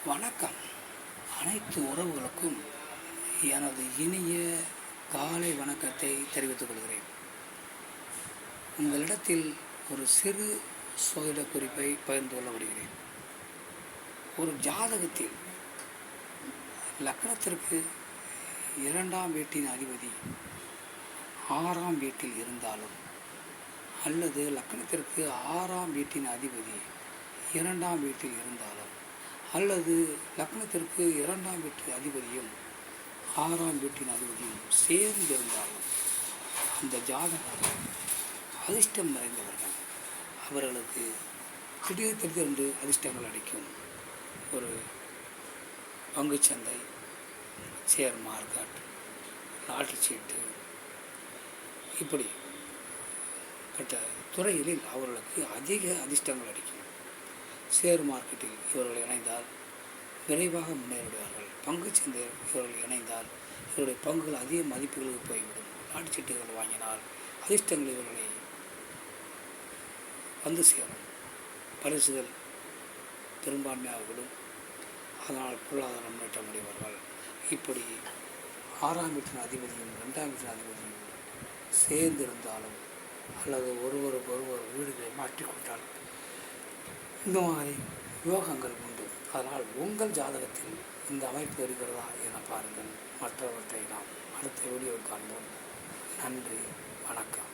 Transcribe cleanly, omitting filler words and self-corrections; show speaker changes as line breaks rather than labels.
வணக்கம். அனைத்து உறவுகளுக்கும் எனது இனிய காலை வணக்கத்தை தெரிவித்துக் கொள்கிறேன். உங்களிடத்தில் ஒரு சிறு சோதிட குறிப்பை பகிர்ந்து கொள்ள வருகிறேன். ஒரு ஜாதகத்தில் லக்னத்திற்கு 2ஆம் வீட்டின் அதிபதி 6ஆம் வீட்டில் இருந்தாலும் அல்லது லக்னத்திற்கு 6ஆம் வீட்டின் அதிபதி 2ஆம் வீட்டில் இருந்தாலும் அல்லது லக்னத்திற்கு 2ஆம் வீட்டு அதிபதியும் 6ஆம் வீட்டின் அதிபதியும் சேர்ந்திருந்தாலும் அந்த ஜாதகர்கள் அதிர்ஷ்டம் நிறைந்தவர்கள். அவர்களுக்கு திடீரென்று அதிர்ஷ்டங்கள் அளிக்கும். ஒரு பங்குச்சந்தை, ஷேர் மார்க்கெட், லாட்டரி சீட்டு, இப்படி பட்ட துறைகளில் அவர்களுக்கு அதிக அதிர்ஷ்டங்கள் அளிக்கும். ஷேர் மார்க்கெட்டில் இவர்கள் இணைந்தால் விரைவாக முன்னேறிவிடுவார்கள். பங்குச்சந்தையில் இவர்கள் இணைந்தால் இவருடைய பங்குகள் அதிக மதிப்புகளுக்கு போய்விடும். லாட்டரி சீட்டுகள் வாங்கினால் அதிர்ஷ்டங்கள் இவர்களை வந்து சேரும். பரிசுகள் பெரும்பான்மையாக விடும். அதனால் பொருளாதார முன்னேற்றம் அடைவார்கள். இப்படி 6ஆம் வீட்டின் அதிபதியும் 2ஆம் வீட்டின் அதிபதியும் சேர்ந்திருந்தாலும் அல்லது ஒருவர் வீடுகளை மாற்றிக்கொண்டால் இந்த மாதிரி யோகங்கள் உண்டு. அதனால் உங்கள் ஜாதகத்தில் இந்த அமைப்பு இருக்கிறதா என பாருங்கள். மற்றவற்றை நாம் அடுத்த வீடியோவில் காண்போம். நன்றி, வணக்கம்.